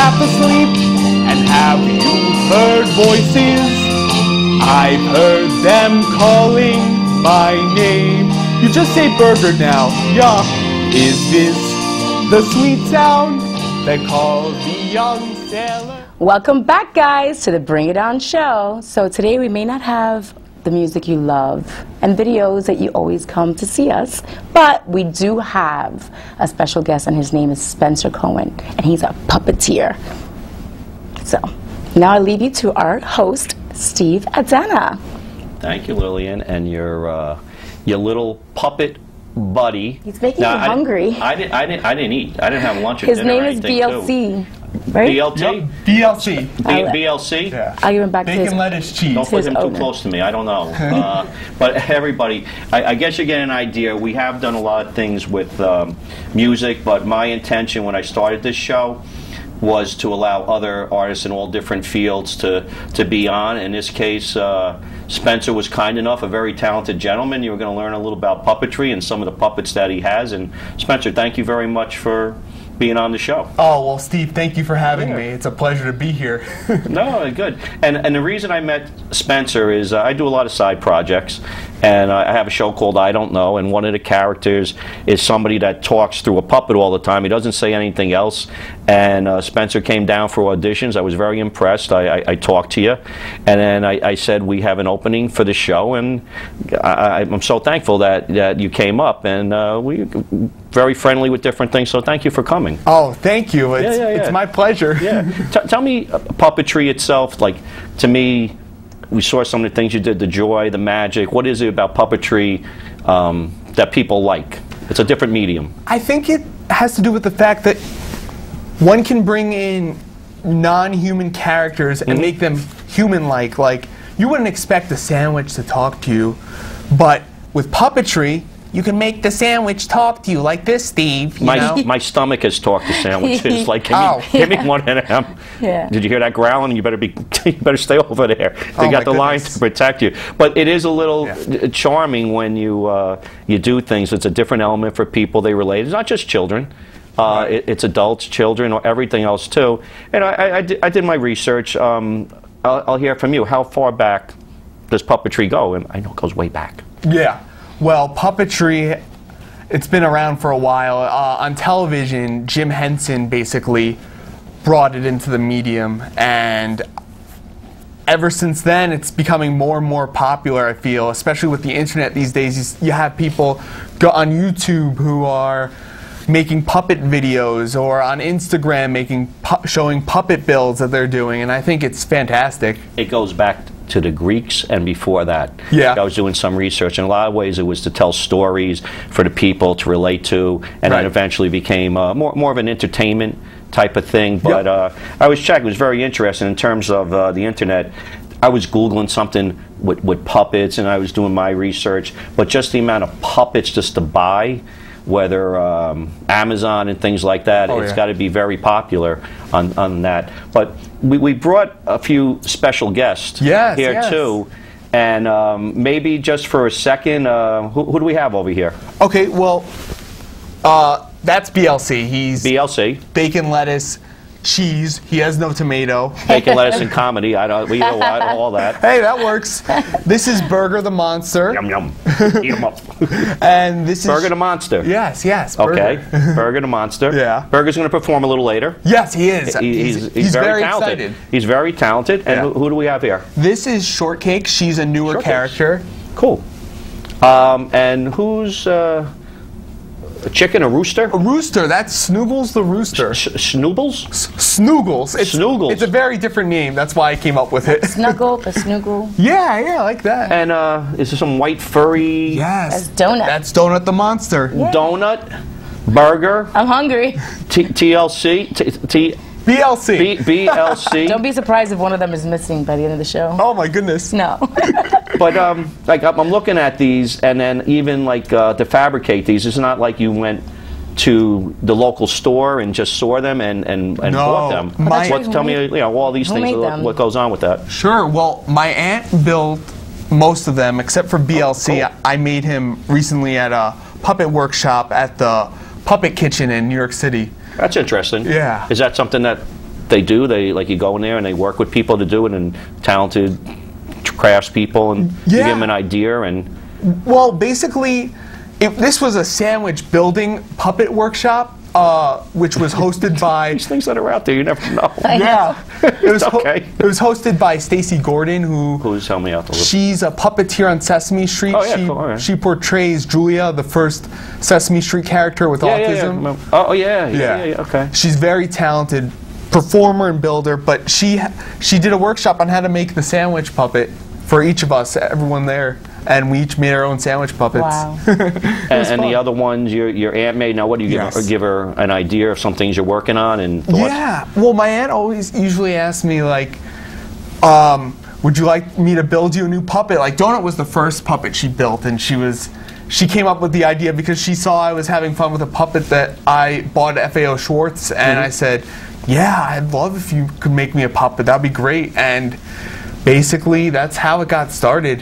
half asleep? And have you heard voices? I've heard them calling my name. You just say burger now, yeah. Is this the sweet sound that calls the young sailor? Welcome back, guys, to the Bring It On show. So today we may not have the music you love and videos that you always come to see us, but we do have a special guest, and his name is Spencer Cohen, and he's a puppeteer. So now I leave you to our host, Steve Adana. Thank you, Lillian, and your little puppet buddy. He's making me hungry. I didn't eat. I didn't have lunch or his dinner. name is BLC. Right? BLT? Yep, BLC. BLC? Yeah. I'll give him back to his... Bacon, lettuce, cheese. Don't put him too close to me. I don't know. But everybody, I guess you get an idea. We have done a lot of things with music, but my intention when I started this show was to allow other artists in all different fields to be on. In this case, Spencer was kind enough, a very talented gentleman. You were going to learn a little about puppetry and some of the puppets that he has. And Spencer, thank you very much for being on the show. Oh, well, Steve, thank you for having me. It's a pleasure to be here. No, good. And the reason I met Spencer is I do a lot of side projects, and I have a show called I Don't Know, and one of the characters is somebody that talks through a puppet all the time. He doesn't say anything else, and Spencer came down for auditions. I was very impressed. I talked to you, and then I said we have an opening for the show, and I'm so thankful that you came up, and we very friendly with different things, so thank you for coming. Oh, thank you. It's my pleasure. Yeah. Tell me puppetry itself, like, to me, we saw some of the things you did, the joy, the magic. What is it about puppetry that people like? It's a different medium. I think it has to do with the fact that one can bring in non-human characters and make them human-like. Like, you wouldn't expect a sandwich to talk to you, but with puppetry, you can make the sandwich talk to you like this, Steve. My stomach has talked to sandwiches. Like, give me one of them. Yeah. Did you hear that growling? You better stay over there. They got the lines to protect you. But it is a little charming when you do things. It's a different element for people. They relate. It's not just children. It's adults, children, or everything else too. And I did my research. I'll hear from you. How far back does puppetry go? And I know it goes way back. Yeah. Well, puppetry, it's been around for a while. On television, Jim Henson basically brought it into the medium, and ever since then, it's becoming more and more popular, I feel, especially with the internet these days. You have people go on YouTube who are making puppet videos, or on Instagram showing puppet builds that they're doing, and I think it's fantastic. It goes back to the Greeks and before that. Yeah. I was doing some research. In a lot of ways, it was to tell stories for the people to relate to, and then eventually became more of an entertainment type of thing. But I was checking. It was very interesting in terms of the internet. I was Googling something with puppets, and I was doing my research. But just the amount of puppets just to buy, whether Amazon and things like that, it's got to be very popular on that. But we brought a few special guests here too, and maybe just for a second, who do we have over here? Okay, well, that's BLC. He's BLC. Bacon, lettuce, cheese. He has no tomato. Bacon, lettuce, and comedy. We know all that. Hey, that works. This is Burger the Monster. Yum yum. Eat 'em up. And this is Burger the Monster. Yes. Okay. Burger the Monster. Yeah. Burger's going to perform a little later. Yes, he is. He's very talented. Excited. He's very talented. And who do we have here? This is Shortcake. She's a newer character. Cool. And who's a chicken, a rooster? A rooster. That's Snoogles the rooster. Snoobles? Snoogles. Snoogles. It's a very different name. That's why I came up with it. Snuggle, the Snoogle. Yeah, like that. And is there some white furry? Yes. That's Donut. That's Donut the Monster. Yeah. Donut? Burger? I'm hungry. TLC? BLC. BLC. Don't be surprised if one of them is missing by the end of the show. Oh my goodness. No. But like I'm looking at these, and then even like to fabricate these, it's not like you went to the local store and just saw them and bought them. Tell me, all these things. What goes on with that? Sure. Well, my aunt built most of them except for BLC. Oh, cool. I made him recently at a puppet workshop at the Puppet Kitchen in New York City. That's interesting. Yeah. Is that something that they do? They like you go in there and they work with people to do it, and talented craftspeople, and you give them an idea and. Well, basically, this was a sandwich building puppet workshop, which was hosted by... These things that are out there, you never know. Yeah. It was, okay. It was hosted by Stacy Gordon, who's helped me out a little. She's a puppeteer on Sesame Street. Oh, yeah, cool. She portrays Julia, the first Sesame Street character with autism. Yeah, okay. She's very talented performer and builder, but she did a workshop on how to make the sandwich puppet for each of us, everyone there. And we each made our own sandwich puppets. Wow. and the other ones, your aunt made. Now, what do you give her an idea of some things you're working on and thoughts? Yeah. Well, my aunt usually asks me like, "Would you like me to build you a new puppet?" Like Donut was the first puppet she built, and she came up with the idea because she saw I was having fun with a puppet that I bought at FAO Schwartz, and I said, "Yeah, I'd love if you could make me a puppet. That'd be great." And basically, that's how it got started.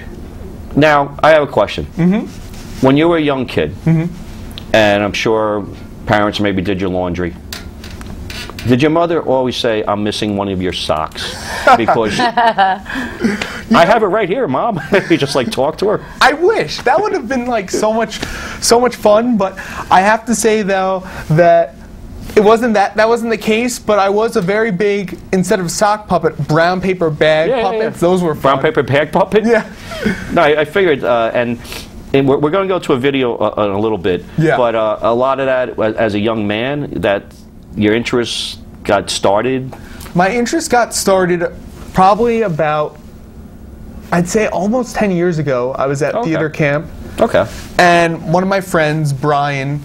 Now, I have a question. When you were a young kid, and I'm sure parents maybe did your laundry, did your mother always say, "I'm missing one of your socks"? Because I have it right here, Mom. You just like talk to her. I wish that would have been like so much fun. But I have to say though that it wasn't that wasn't the case. But I was a very big, instead of sock puppet, brown paper bag puppets. Those were fun. Brown paper bag puppet. Yeah. No, I figured, and we're going to go to a video in a little bit. Yeah. But a lot of that, as a young man, that your interest got started. My interest got started probably about, I'd say almost 10 years ago. I was at theater camp. Okay. And one of my friends, Brian,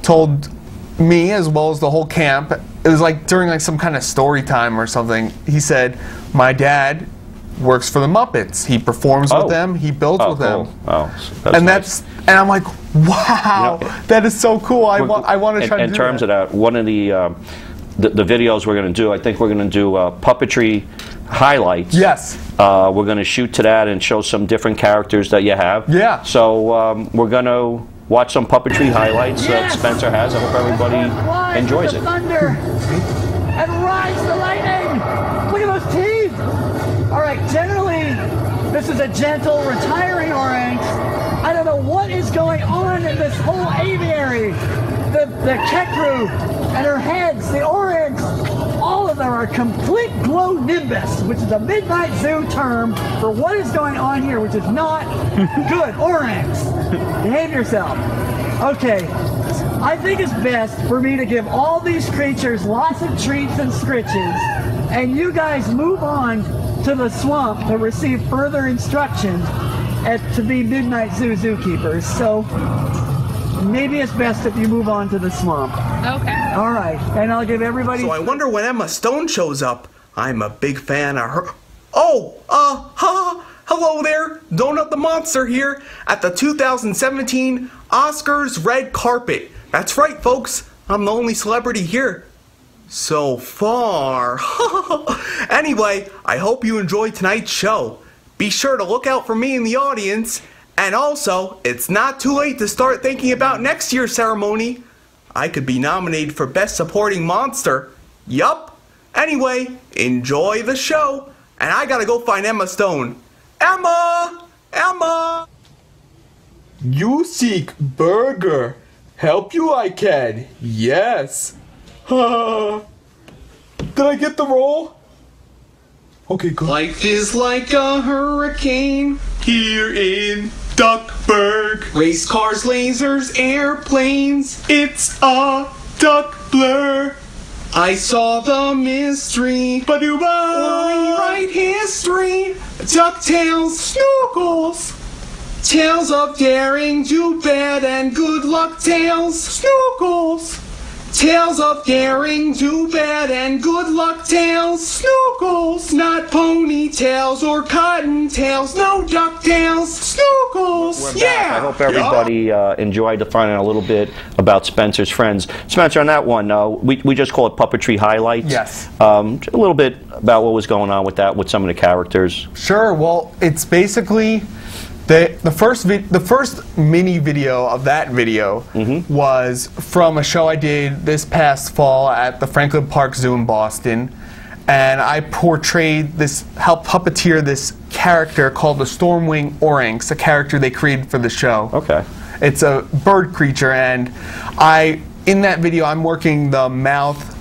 told me, as well as the whole camp, it was like during like some kind of story time or something, he said, "My dad works for the Muppets. He performs with them, he builds with them." And I'm like, wow, that is so cool. I want to try to do that. In terms of that, one of the videos we're going to do, I think we're going to do puppetry highlights. Yes. We're going to shoot to that and show some different characters that you have. Yeah. So we're going to watch some puppetry highlights that Spencer has. I hope everybody enjoys it. Thunder and rise the lightning. Look at those teeth. All right, generally, this is a gentle, retiring orange. I don't know what is going on in this whole aviary. The cat group and her heads, the orange, all of them are complete glow nimbus, which is a midnight zoo term for what is going on here, which is not good. Orange, behave yourself. Okay, I think it's best for me to give all these creatures lots of treats and scritches, and you guys move on to the swamp to receive further instructions to be midnight zoo zookeepers. So maybe it's best if you move on to the swamp. Okay. All right, and I'll give everybody... So I wonder when Emma Stone shows up. I'm a big fan of her. Hello there, Donut the Monster here at the 2017 Oscars Red Carpet. That's right, folks. I'm the only celebrity here. So far. Anyway, I hope you enjoyed tonight's show. Be sure to look out for me in the audience. And also, it's not too late to start thinking about next year's ceremony. I could be nominated for Best Supporting Monster. Yup. Anyway, enjoy the show. And I gotta go find Emma Stone. Emma! Emma! You seek burger. Help you I can. Yes. Did I get the role? Okay, good. Life is like a hurricane here in Duckburg. Race cars, lasers, airplanes. It's a duck blur. I saw the mystery. Ba-doo-ba! Rewrite history. DuckTales, Snookles. Tales of daring, do bad, and good luck tales. Snookles. Tales of daring, do bad, and good luck tales. Snookles. Not ponytails or cottontails. No DuckTales. Snookles. Yeah. I hope everybody enjoyed to find out a little bit about Spencer's friends. Spencer, on that one, we just call it Puppetry Highlights. Yes. A little bit about what was going on with that, with some of the characters. Sure. Well, it's basically the first mini video of that video was from a show I did this past fall at the Franklin Park Zoo in Boston, and I portrayed this, helped puppeteer this character called the Stormwing Oranx, a character they created for the show. Okay. It's a bird creature, and in that video, I'm working the mouth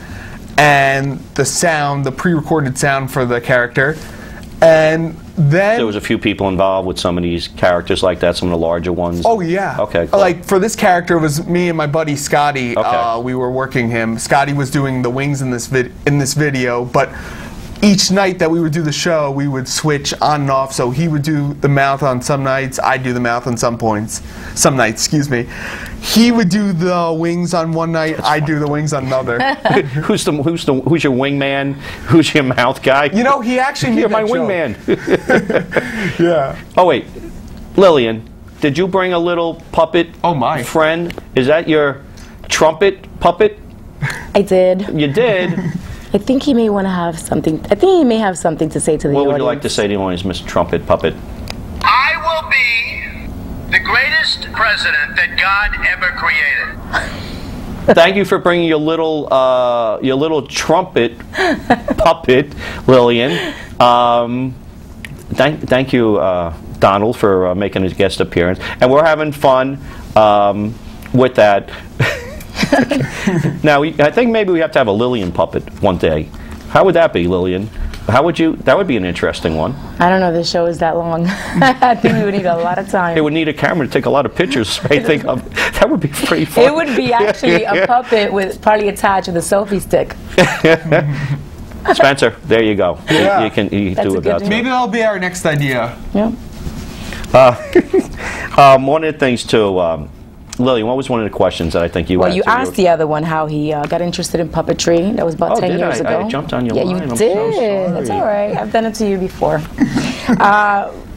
and the sound, the pre-recorded sound for the character, and then There was a few people involved with some of these characters like that, some of the larger ones. Oh yeah. Okay. Cool. Like for this character, it was me and my buddy Scotty. Okay. We were working him. Scotty was doing the wings in this video, but each night that we would do the show, we would switch on and off. So he would do the mouth on some nights, I'd do the mouth on some nights. He would do the wings on one night, I'd do the wings on another. Who's your wingman? Who's your mouth guy? You know, he actually You're my made that wingman. Yeah. Oh wait, Lillian, did you bring a little puppet? Oh, my. Friend? Is that your trumpet puppet? I did. You did. I think he may want to have something. I think he may have something to say to the What audience. would you like to say to the audience, Mr. Trumpet Puppet? I will be the greatest president that God ever created. Thank you for bringing your little trumpet puppet, Lillian. Thank you, Donald, for making his guest appearance, and we're having fun with that. Now, I think maybe we have to have a Lillian puppet one day. How would that be, Lillian? How would you? That would be an interesting one. I don't know. The show is that long. I think we would need a lot of time. It would need a camera to take a lot of pictures. I think that would be pretty fun. It would be actually a puppet with probably attached with a selfie stick. Spencer, there you go. Yeah. You can That's do a it good about deal. Maybe that'll be our next idea. Yeah. One of the things too, Lillian, what was one of the questions that I think you Well, had you to asked the other one how he got interested in puppetry. That was about 10 did years I? ago. I jumped on your yeah, line. you I'm so did. That's sorry. all right. I've done it to you before.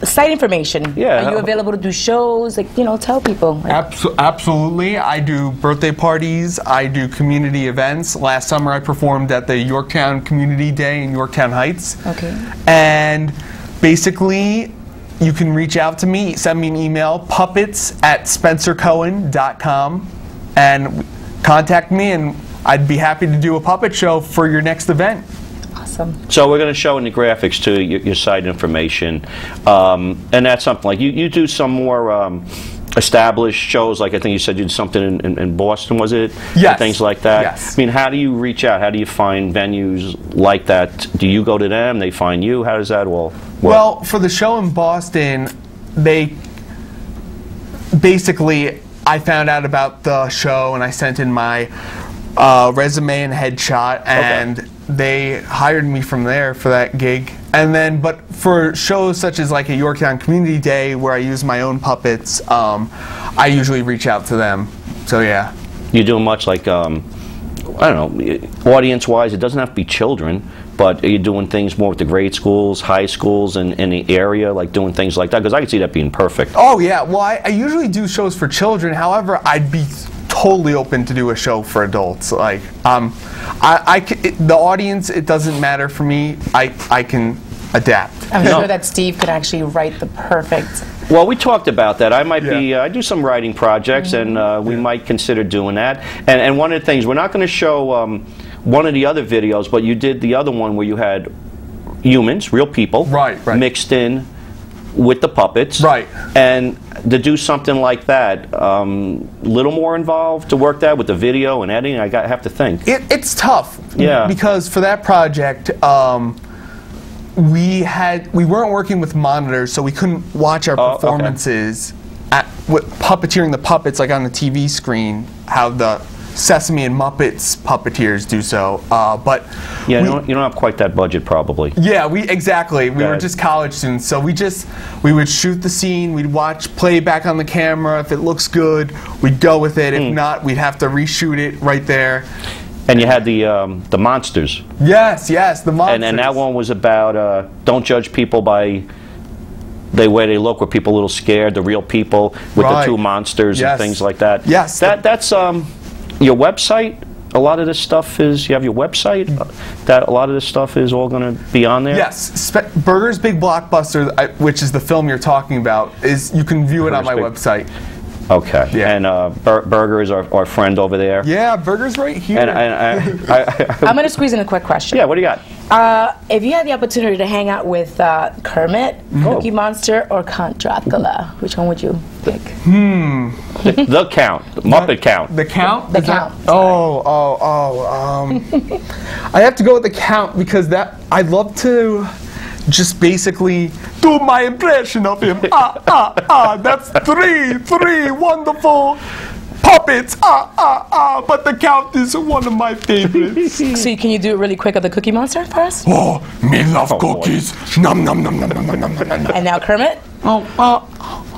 Site information. Yeah. Are you available to do shows? Like, tell people. Like, Absolutely. I do birthday parties. I do community events. Last summer I performed at the Yorktown Community Day in Yorktown Heights. Okay. And basically, you can reach out to me, send me an email, puppets@spencercohen.com, and contact me, and I'd be happy to do a puppet show for your next event. Awesome. So we're going to show in the graphics too your site information, and that's something like you do some more established shows. Like I think you said you did something in Boston, was it? Yes. And things like that. Yes. I mean, how do you reach out? How do you find venues like that? Do you go to them? They find you? How does that all work? Well, for the show in Boston, they basically, I found out about the show and I sent in my resume and headshot, and they hired me from there for that gig. And then, but for shows such as like a Yorktown Community Day where I use my own puppets, I usually reach out to them. So yeah. You do much like, I don't know, audience-wise, it doesn't have to be children, but are you doing things more with the grade schools, high schools in the area, like doing things like that? Because I could see that being perfect. Oh yeah, well I usually do shows for children. However, I'd be totally open to do a show for adults. Like, the audience, it doesn't matter for me. I can adapt. I'm sure that Steve could actually write the perfect. Well, we talked about that. I might be, Yeah. I do some writing projects, and we might consider doing that. And one of the things, we're not going to show one of the other videos, but you did the other one where you had humans, real people, Right. mixed in with the puppets. Right. And to do something like that, little more involved to work that with the video and editing, I have to think. It's tough. Yeah. Because for that project, we weren't working with monitors, so we couldn't watch our okay. performances with puppeteering the puppets like on the TV screen, how the Sesame and Muppets puppeteers do so. But Yeah, you don't have quite that budget probably. yeah, exactly. We were Right. just college students, so we would shoot the scene, we'd watch playback on the camera. If it looks good, we'd go with it. If not, we'd have to reshoot it right there. And you had the monsters. Yes, the monsters. And that one was about don't judge people by the way they look, where people a little scared, the real people with Right. the two monsters Yes. and things like that. Yes. That's your website. A lot of this stuff is, you have your website, that a lot of this stuff is all going to be on there? Yes, Burger's Big Blockbuster, which is the film you're talking about, you can view it on my Burger's website. Okay. Yeah. And Burger is our friend over there. Yeah, Burger's right here. And I'm going to squeeze in a quick question. yeah, what do you got? If you had the opportunity to hang out with Kermit, Cookie Monster, or Count Dracula, which one would you pick? The Count, the Muppet Count. The Count? The Count. I have to go with the Count because I'd love to just basically do my impression of him. That's three wonderful puppets. But the Count is one of my favorites. So can you do it really quick of the Cookie Monster for us? Oh, me love cookies. Nom nom nom nom nom nom nom nom nom. And now Kermit?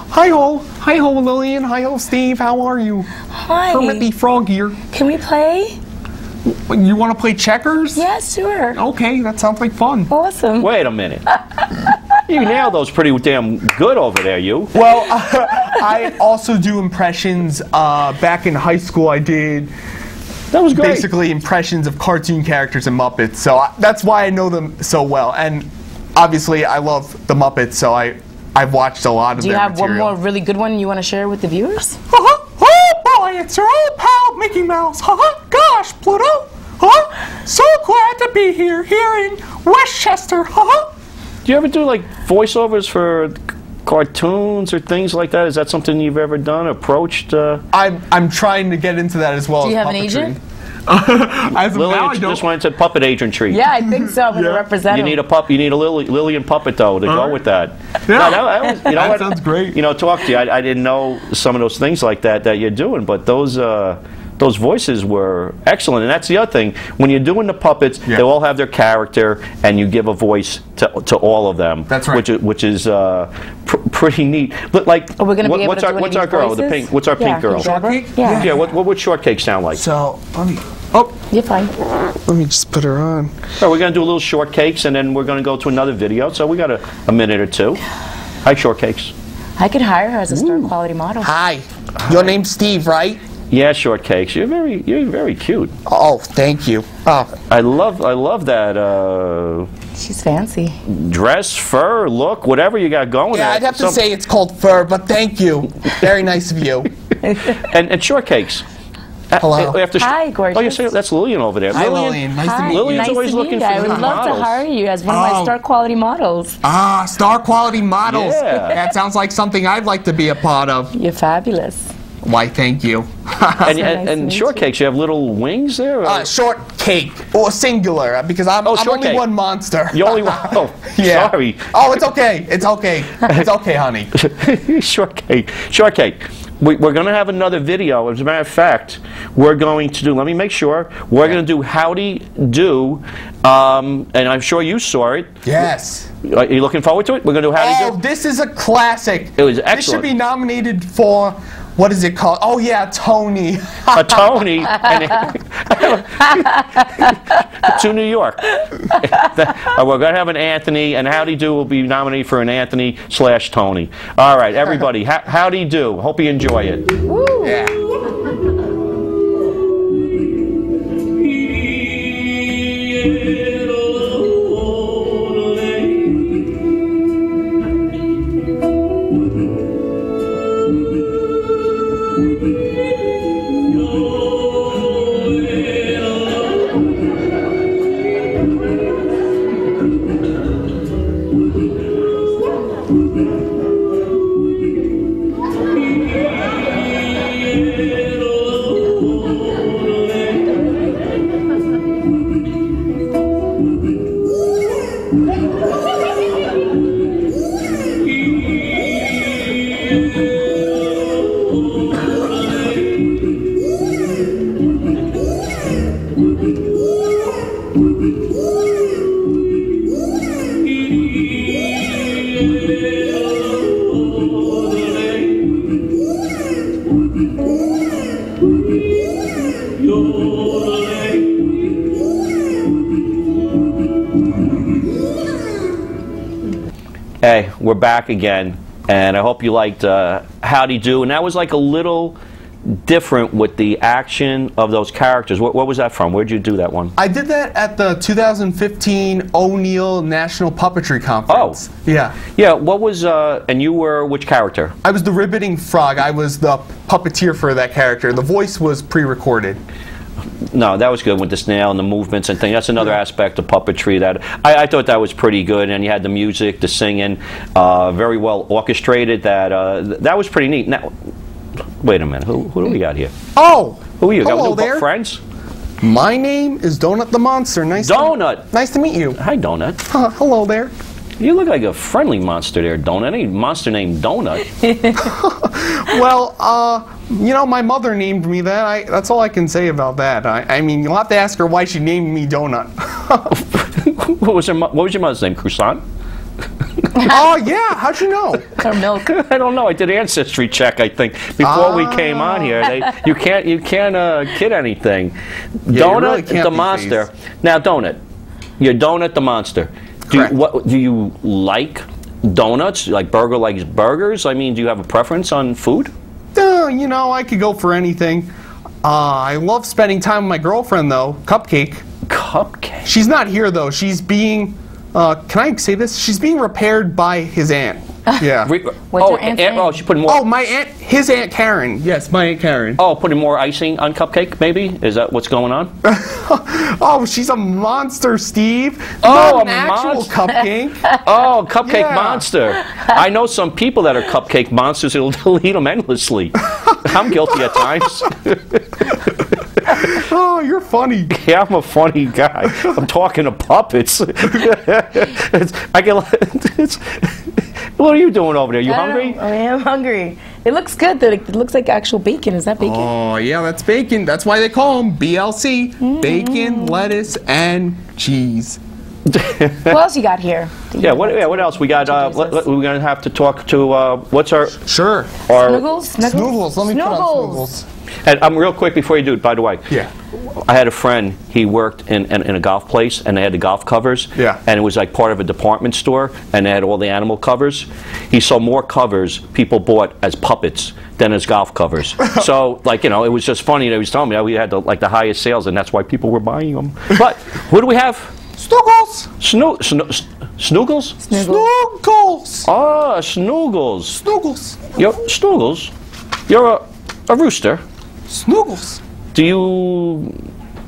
Hi-ho, Lillian. Hi-ho, Steve. How are you? Hi. Kermit the Frog here. Can we play? You want to play checkers? Yeah, sure. Okay, that sounds like fun. Awesome. Wait a minute. You nailed those pretty damn good over there, you. Well, I also do impressions. Back in high school, I did That was great. basically impressions of cartoon characters and Muppets. So that's why I know them so well. And obviously, I love the Muppets, so I've watched a lot of Do you their have material. one more really good one you want to share with the viewers? Oh boy, it's your old pal Mickey Mouse. Gosh, Pluto. So glad to be here in Westchester. Do you ever do like voiceovers for cartoons or things like that? Is that something you've ever done? Approached? I'm trying to get into that as well. Do you as have an puppetry. agent? As of now, I Lillian don't. just went to puppet agentry. Yeah, I think so. I'm going to represent You him. need a pup. You need a Lillian puppet though to go with that. Yeah. No, that was, you know That what? sounds great. You know, talk to you. I didn't know some of those things like that you're doing, but those voices were excellent. And that's the other thing. When you're doing the puppets, Yeah. they all have their character, and you give a voice to all of them. That's right. Which is pretty neat. But like, Are we gonna be able to do any what's our of these girl? The voices? pink. What's our Yeah, pink girl? can you grab her? Shortcake? Yeah. Yeah. What would shortcake sound like? So You're fine. let me just put her on. So we're going to do a little shortcakes, and then we're going to go to another video. So we got a minute or two. Hi, shortcakes. I could hire her as a star quality model. Hi, your name's Steve, right? Yeah, shortcakes. You're very cute. Oh, thank you. Oh, I love that She's fancy. dress, fur, look, whatever you got going. yeah, there. I'd have to say it's called fur, but thank you. Very nice of you. And shortcakes. Hello. After Hi, gorgeous. Oh, you say that's Lillian over there. Hi, Lillian. Nice to meet you. Lillian's nice always to looking meet you. for I would new love models. to hire you as one of my Oh. star quality models. Star quality models. Yeah. That sounds like something I'd like to be a part of. You're fabulous. Why, thank you. And, nice to meet shortcakes, you have little wings there? Or? Short cake, or singular, because I'm only shortcake. one monster. You only want. Oh, Yeah. sorry. Oh, it's okay. It's okay. It's okay, honey. Shortcake. We're going to have another video. As a matter of fact, we're going to do, let me make sure, we're going to do Howdy Do, and I'm sure you saw it. Yes. Are you looking forward to it? We're going to do Howdy Oh, Do? this is a classic. It was This excellent. should be nominated for, what is it called? Oh, yeah, Tony. A Tony to New York. We're going to have an Anthony, and Howdy Do will be nominated for an Anthony/Tony. All right, everybody, Howdy Do. Hope you enjoy it. Yeah. Hey, we're back again, and I hope you liked Howdy Do. And that was like a little different with the action of those characters. What was that from? Where'd you do that one? I did that at the 2015 O'Neill National Puppetry Conference. Oh. Yeah. Yeah, what was, and you were which character? I was the Ribbiting Frog. I was the puppeteer for that character. The voice was pre-recorded. No, that was good with the snail and the movements and things. That's another aspect of puppetry that I thought that was pretty good. And you had the music, the singing, very well orchestrated. That was pretty neat. Now, wait a minute. Who do we got here? Oh, Who are you? hello Got new there. friends? My name is Donut the Monster. Donut. Nice to meet you. Hi, Donut. Hello there. You look like a friendly monster there, Donut. Any monster named Donut. Well, you know, my mother named me that. That's all I can say about that. I mean, you'll have to ask her why she named me Donut. What was your mother's name? Croissant? Oh, yeah. How'd you know? Or milk. I don't know. I did an ancestry check, I think, before we came on here. You can't kid anything. Yeah, Donut you really can't the be monster. phased. Now, Donut, you're Donut the monster. Correct. Do you like donuts? Like burger likes burgers? I mean, do you have a preference on food? You know, I could go for anything. I love spending time with my girlfriend, though. Cupcake. Cupcake. She's not here, though. She's being, can I say this? She's being repaired by his aunt. Yeah. What's your aunt's name? Oh, she put more. Oh, my aunt, his Aunt Karen. Yes, my Aunt Karen. Oh, putting more icing on cupcake, maybe? Is that what's going on? Oh, she's a monster, Steve. Oh, Not an a actual monster. cupcake. Oh, cupcake Yeah. monster. I know some people that are cupcake monsters who'll eat them endlessly. I'm guilty at times. Oh, you're funny. Yeah, I'm a funny guy. I'm talking to puppets. What are you doing over there? You hungry? I am hungry. It looks good. It looks like actual bacon. Is that bacon? Oh, yeah, that's bacon. That's why they call them BLC. Bacon, lettuce, and cheese. What else you got here? Yeah, what else? We got, we're going to have to talk to, what's our... Sure. Snuggles? Snoogles. Let me put on Snuggles. Snoogles. And real quick before you do it, by the way. Yeah. I had a friend, he worked in a golf place, and they had the golf covers. Yeah. And it was like part of a department store, and they had all the animal covers. He saw more covers people bought as puppets than as golf covers. So, like, you know, it was just funny that he was telling me that we had the highest sales, and that's why people were buying them. But, what do we have? Snoogles. Snoogles? Snoogles. Ah, Snoogles. Snoogles. You're a rooster. Snoogles. Do you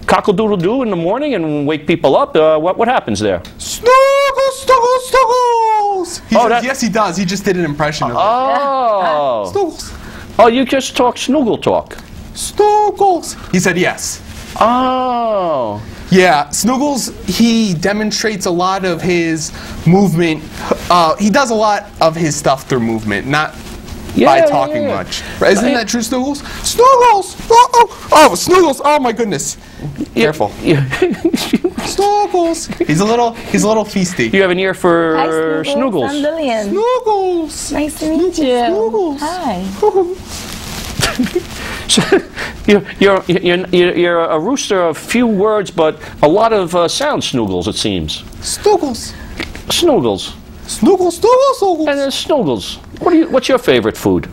cockle-doodle-doo in the morning and wake people up? What happens there? Snoogles, Snoogles, Snoogles. Yes, he does. He just did an impression of it. Oh. Snoogles. Oh, you just talk snoogle talk. Snoogles. He said yes. Oh. Yeah, Snoogles, he demonstrates a lot of his movement. He does a lot of his stuff through movement, not by talking much. Isn't that true, Snoogles? Snoogles! Oh, Snoogles! Oh my goodness! Careful. Snoogles! He's a little feisty. You have an ear for Hi, Snuggles. I'm Lillian. Snoogles! Nice to meet you. Snoogles. Hi. You're a rooster of few words, but a lot of sound. Snoogles, it seems. Snoogles! Snoogles. Snoogles, Snoogles, Snoogles! And then Snoogles. What's your favorite food?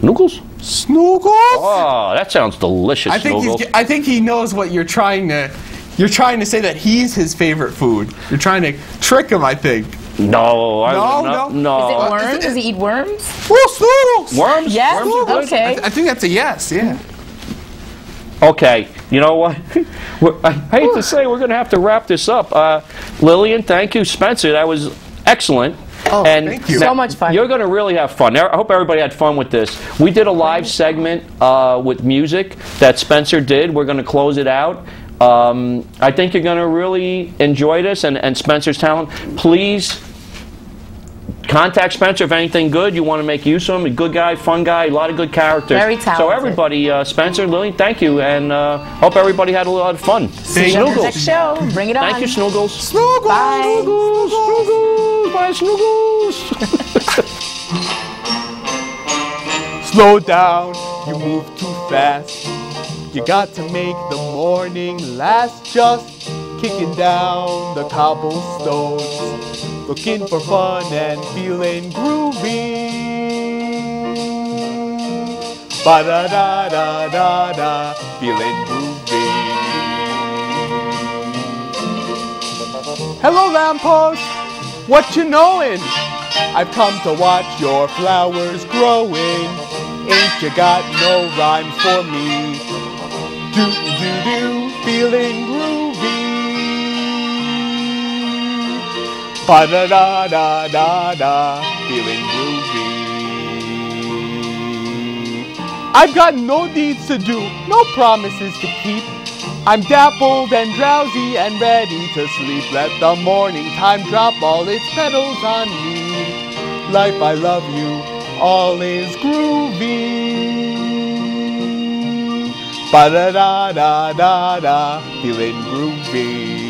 Snoogles? Snoogles? Oh, that sounds delicious. Snoogles. I think he knows what you're trying to. You're trying to say that he's his favorite food. You're trying to trick him, I think. No. Is it worms? Does he eat worms? Oh, Snoogles! Worms? Yes? Worms are good? Okay. I think that's a yes, yeah. Okay, you know what? I hate to say we're going to have to wrap this up. Lillian, thank you. Spencer, that was excellent. Oh, and thank you. So much fun. You're going to really have fun. I hope everybody had fun with this. We did a live segment with music that Spencer did. We're going to close it out. I think you're going to really enjoy this and Spencer's talent. Please contact Spencer if anything good you want to make use of him. A good guy, fun guy, a lot of good characters. Very talented. So everybody, Spencer, Lillian, thank you, and hope everybody had a lot of fun. See you on the next show. Bring it on. Thank you, Snoogles. Snoogles! Bye. Snoogles, Snoogles, bye, Snoogles. Slow down, you move too fast. You got to make the morning last. Just kicking down the cobblestones, looking for fun and feeling groovy. Ba-da-da-da-da-da, feeling groovy. Hello, lamppost, what you knowin'? I've come to watch your flowers growing. Ain't you got no rhymes for me? Do-do-do-do, feeling groovy. Ba-da-da-da-da-da, feeling groovy. I've got no deeds to do, no promises to keep. I'm dappled and drowsy and ready to sleep. Let the morning time drop all its petals on me. Life, I love you, all is groovy. Ba-da-da-da-da-da, feeling groovy.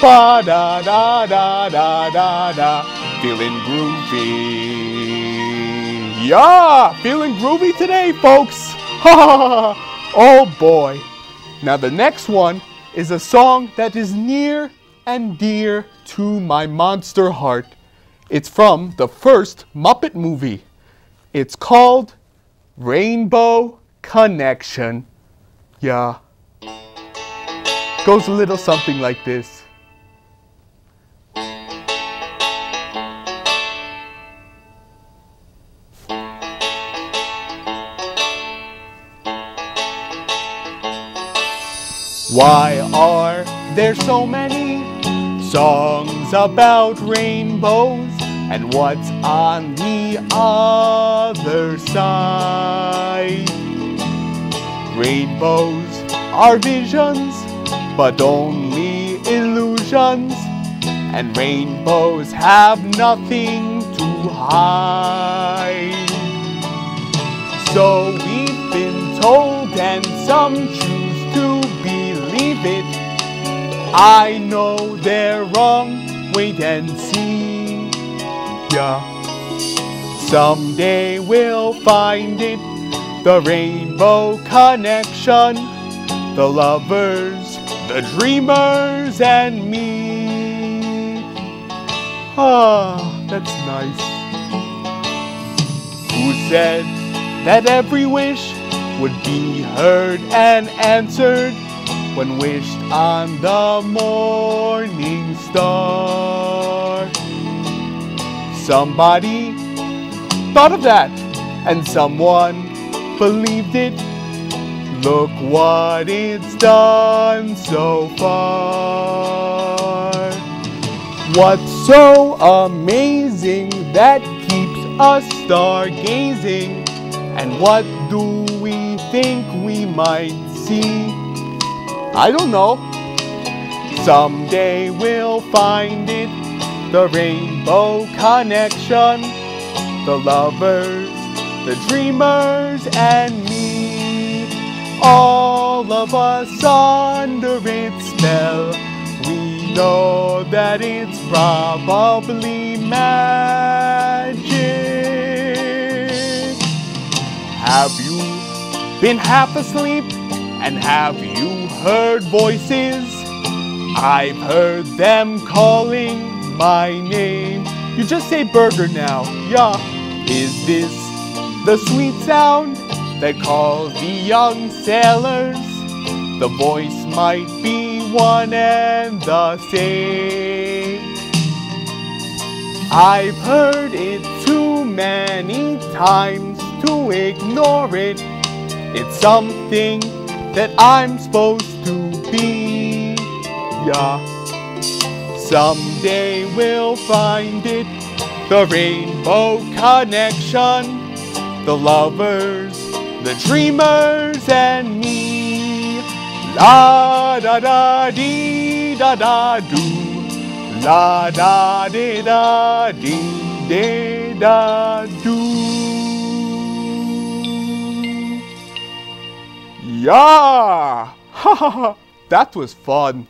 Ba-da-da-da-da-da-da, feeling groovy. Yeah, feeling groovy today, folks. Oh boy. Now the next one is a song that is near and dear to my monster heart. It's from the first Muppet movie. It's called Rainbow Connection. Yeah. Goes a little something like this. Why are there so many songs about rainbows? And what's on the other side? Rainbows are visions, but only illusions. And rainbows have nothing to hide. So we've been told, and some choose to believe it. I know they're wrong, wait and see. Yeah. Someday we'll find it, the rainbow connection, the lovers, the dreamers, and me. Ah, that's nice. Who said that every wish would be heard and answered when wished on the morning star? Somebody thought of that, and someone believed it. Look what it's done so far. What's so amazing that keeps us stargazing? And what do we think we might see? I don't know. Someday we'll find it, the rainbow connection, the lovers, the dreamers, and me. All of us under its spell, we know that it's probably magic. Have you been half asleep, and have you heard voices? I've heard them calling my name. You just say burger now, yeah. Is this the sweet sound that calls the young sailors? The voice might be one and the same. I've heard it too many times to ignore it. It's something that I'm supposed to be. Yeah. Someday we'll find it, the rainbow connection, the lovers, the dreamers, and me. La da da dee da da do, la da dee da dee dee da do. Yeah! Ha ha ha! That was fun.